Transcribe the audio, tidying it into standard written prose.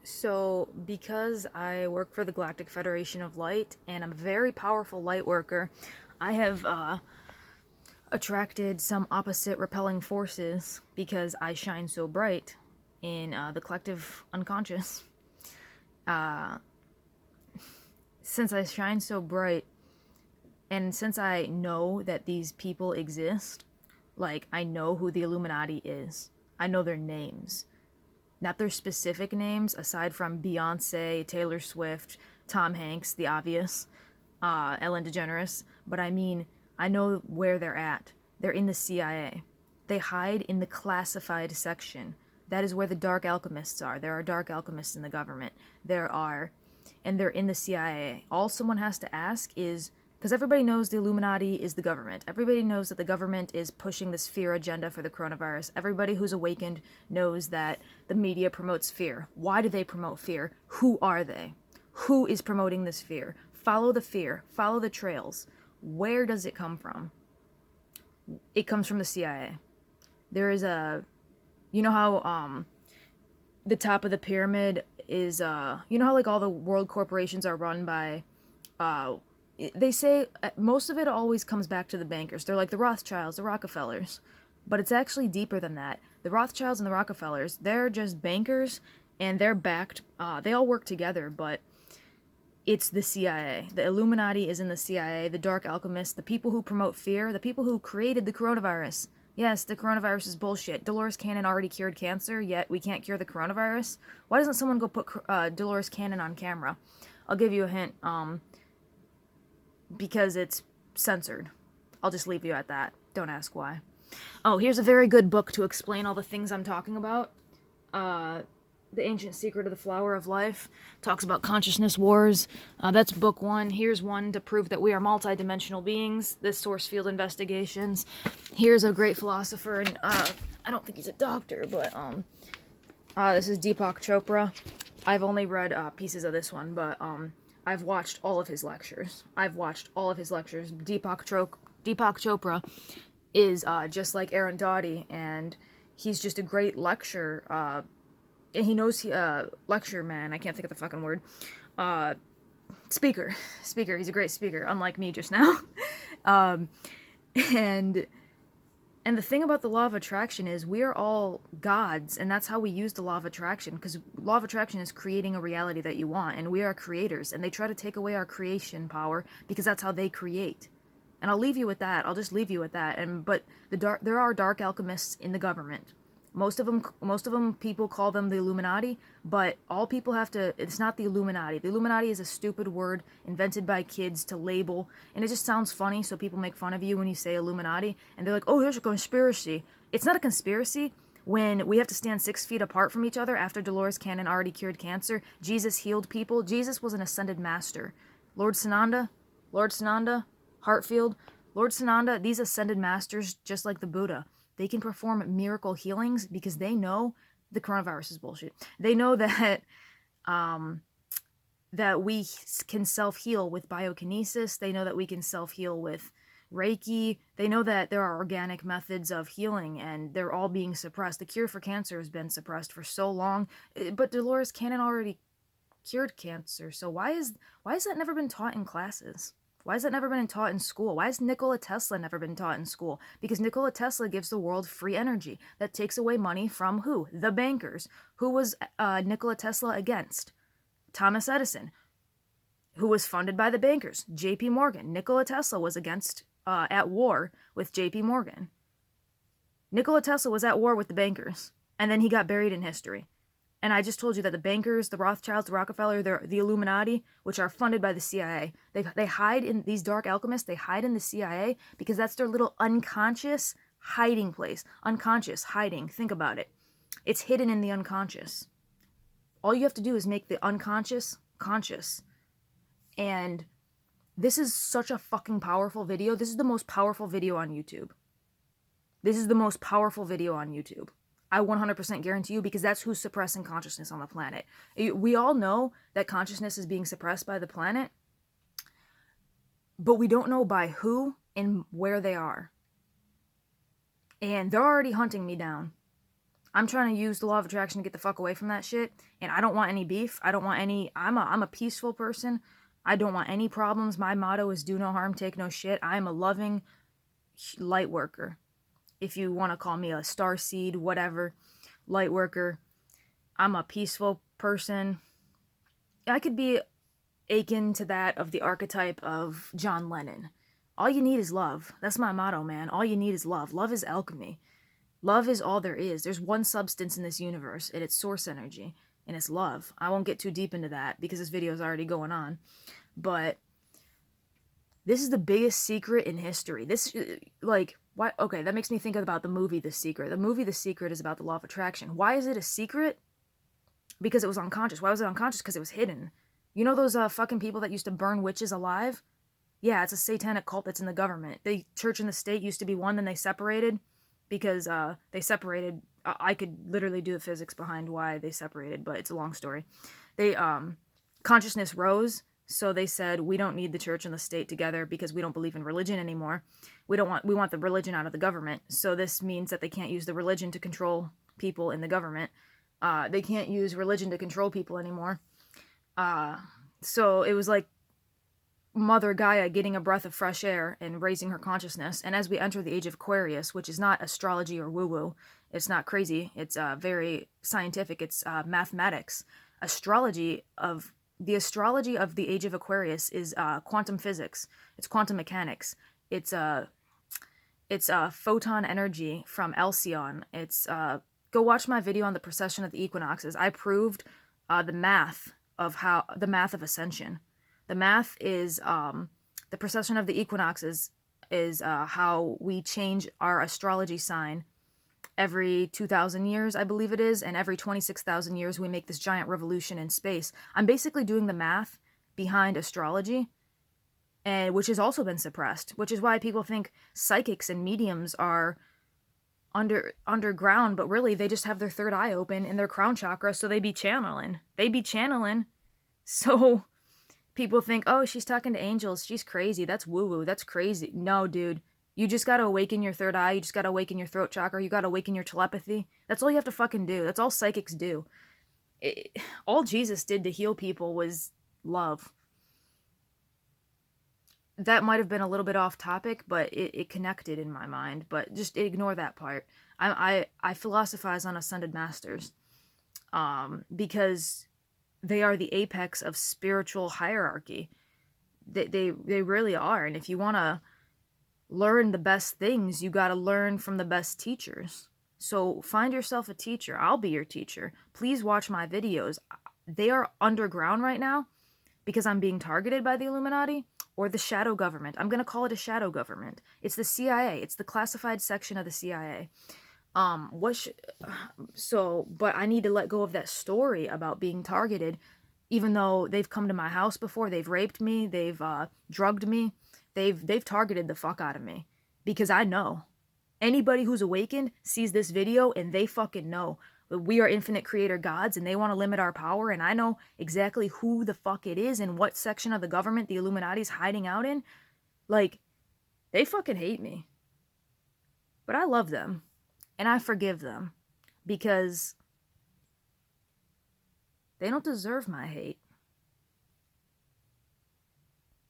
So, because I work for the Galactic Federation of Light and I'm a very powerful light worker, I have attracted some opposite repelling forces because I shine so bright in the collective unconscious. Uh, since I shine so bright, and since I know that these people exist, like, I know who the Illuminati is, I know their names. Not their specific names, aside from Beyonce, Taylor Swift, Tom Hanks, the obvious, Ellen DeGeneres, but I mean, I know where they're at. They're in the CIA. They hide in the classified section. That is where the dark alchemists are. There are dark alchemists in the government. And they're in the CIA. All someone has to ask is, because everybody knows the Illuminati is the government. Everybody knows that the government is pushing this fear agenda for the coronavirus. Everybody who's awakened knows that the media promotes fear. Why do they promote fear? Who are they? Who is promoting this fear? Follow the fear. Follow the trails. Where does it come from? It comes from the CIA. There is you know how the top of the pyramid is you know how like all the world corporations are run by uh they say most of it always comes back to the bankers. They're like the Rothschilds, the Rockefellers. But it's actually deeper than that. The Rothschilds and the Rockefellers, they're just bankers and they're backed. They all work together, but it's the CIA. The Illuminati is in the CIA, the dark alchemists, the people who promote fear, the people who created the coronavirus. Yes, the coronavirus is bullshit. Dolores Cannon already cured cancer, yet we can't cure the coronavirus. Why doesn't someone go put Dolores Cannon on camera? I'll give you a hint. Because it's censored. I'll just leave you at that. Don't ask why. Oh, here's a very good book to explain all the things I'm talking about. The Ancient Secret of the Flower of Life talks about consciousness wars. That's book one. Here's one to prove that we are multidimensional beings. This Source Field Investigations. Here's a great philosopher, and I don't think he's a doctor, but this is Deepak Chopra. I've only read pieces of this one, but I've watched all of his lectures. Deepak Chopra is just like Aaron Doughty, and he's just a great lecture. He knows lecture man. I can't think of the fucking word. Speaker. He's a great speaker, unlike me just now. And the thing about the law of attraction is we are all gods, and that's how we use the law of attraction, because law of attraction is creating a reality that you want, and we are creators, and they try to take away our creation power because that's how they create. And I'll leave you with that. I'll just leave you with that. But there are dark alchemists in the government. Most of them, people call them the Illuminati, but all people have to, it's not the Illuminati. The Illuminati is a stupid word invented by kids to label, and it just sounds funny, so people make fun of you when you say Illuminati, and they're like, oh, there's a conspiracy. It's not a conspiracy when we have to stand 6 feet apart from each other after Dolores Cannon already cured cancer. Jesus healed people. Jesus was an ascended master. Lord Sananda, Hartfield, Lord Sananda, these ascended masters, just like the Buddha, they can perform miracle healings because they know the coronavirus is bullshit. They know that that we can self-heal with biokinesis. They know that we can self-heal with Reiki. They know that there are organic methods of healing, and they're all being suppressed. The cure for cancer has been suppressed for so long, but Dolores Cannon already cured cancer. So why has that never been taught in classes? Why has that never been taught in school? Why has Nikola Tesla never been taught in school? Because Nikola Tesla gives the world free energy that takes away money from who? The bankers. Who was Nikola Tesla against? Thomas Edison, who was funded by the bankers. J.P. Morgan. Nikola Tesla was at war with J.P. Morgan. Nikola Tesla was at war with the bankers, and then he got buried in history. And I just told you that the bankers, the Rothschilds, the Rockefeller, the Illuminati, which are funded by the CIA, they hide in, these dark alchemists, they hide in the CIA because that's their little unconscious hiding place. Unconscious, hiding, think about it. It's hidden in the unconscious. All you have to do is make the unconscious conscious. And this is such a fucking powerful video. This is the most powerful video on YouTube. I 100% guarantee you, because that's who's suppressing consciousness on the planet. We all know that consciousness is being suppressed by the planet, but we don't know by who and where they are. And they're already hunting me down. I'm trying to use the law of attraction to get the fuck away from that shit, and I don't want any beef. I don't want any... I'm a peaceful person. I don't want any problems. My motto is do no harm, take no shit. I am a loving light worker. If you want to call me a star seed, whatever, light worker. I'm a peaceful person. I could be akin to that of the archetype of John Lennon. All you need is love. That's my motto, man. All you need is love. Love is alchemy. Love is all there is. There's one substance in this universe, and it's source energy, and it's love. I won't get too deep into that because this video is already going on, but this is the biggest secret in history. This, like, why? Okay, that makes me think about the movie The Secret. The movie The Secret is about the law of attraction. Why is it a secret? Because it was unconscious. Why was it unconscious? Because it was hidden. You know those fucking people that used to burn witches alive? Yeah, it's a satanic cult that's in the government. The church and the state used to be one, then they separated because they separated. I could literally do the physics behind why they separated, but it's a long story. They consciousness rose, so they said we don't need the church and the state together because we don't believe in religion anymore. We want the religion out of the government. So this means that they can't use the religion to control people in the government. They can't use religion to control people anymore. So it was like Mother Gaia getting a breath of fresh air and raising her consciousness. And as we enter the age of Aquarius, which is not astrology or woo-woo, it's not crazy, it's very scientific, it's mathematics. The astrology of the age of Aquarius is quantum physics, it's quantum mechanics, it's photon energy from Alcyon. It's go watch my video on the precession of the equinoxes. I proved the math of ascension. The math is the precession of the equinoxes is how we change our astrology sign every 2,000 years, I believe it is, and every 26,000 years we make this giant revolution in space. I'm basically doing the math behind astrology, and which has also been suppressed, which is why people think psychics and mediums are underground, but really they just have their third eye open in their crown chakra, so they be channeling. So people think, oh, she's talking to angels, she's crazy, that's woo-woo, that's crazy. No, dude. You just gotta awaken your third eye, you just gotta awaken your throat chakra, you gotta awaken your telepathy. That's all you have to fucking do. That's all psychics do. All Jesus did to heal people was love. That might have been a little bit off topic, but it connected in my mind. But just ignore that part. I philosophize on ascended masters because they are the apex of spiritual hierarchy. They really are. And if you want to learn the best things, you got to learn from the best teachers. So find yourself a teacher. I'll be your teacher. Please watch my videos. They are underground right now because I'm being targeted by the Illuminati or the shadow government. I'm going to call it a shadow government. It's the CIA. It's the classified section of the CIA. But I need to let go of that story about being targeted, even though they've come to my house before, they've raped me, they've drugged me, they've targeted the fuck out of me, because I know. Anybody who's awakened sees this video and they fucking know that we are infinite creator gods and they want to limit our power, and I know exactly who the fuck it is and what section of the government the Illuminati's hiding out in. Like, they fucking hate me. But I love them. And I forgive them, because they don't deserve my hate.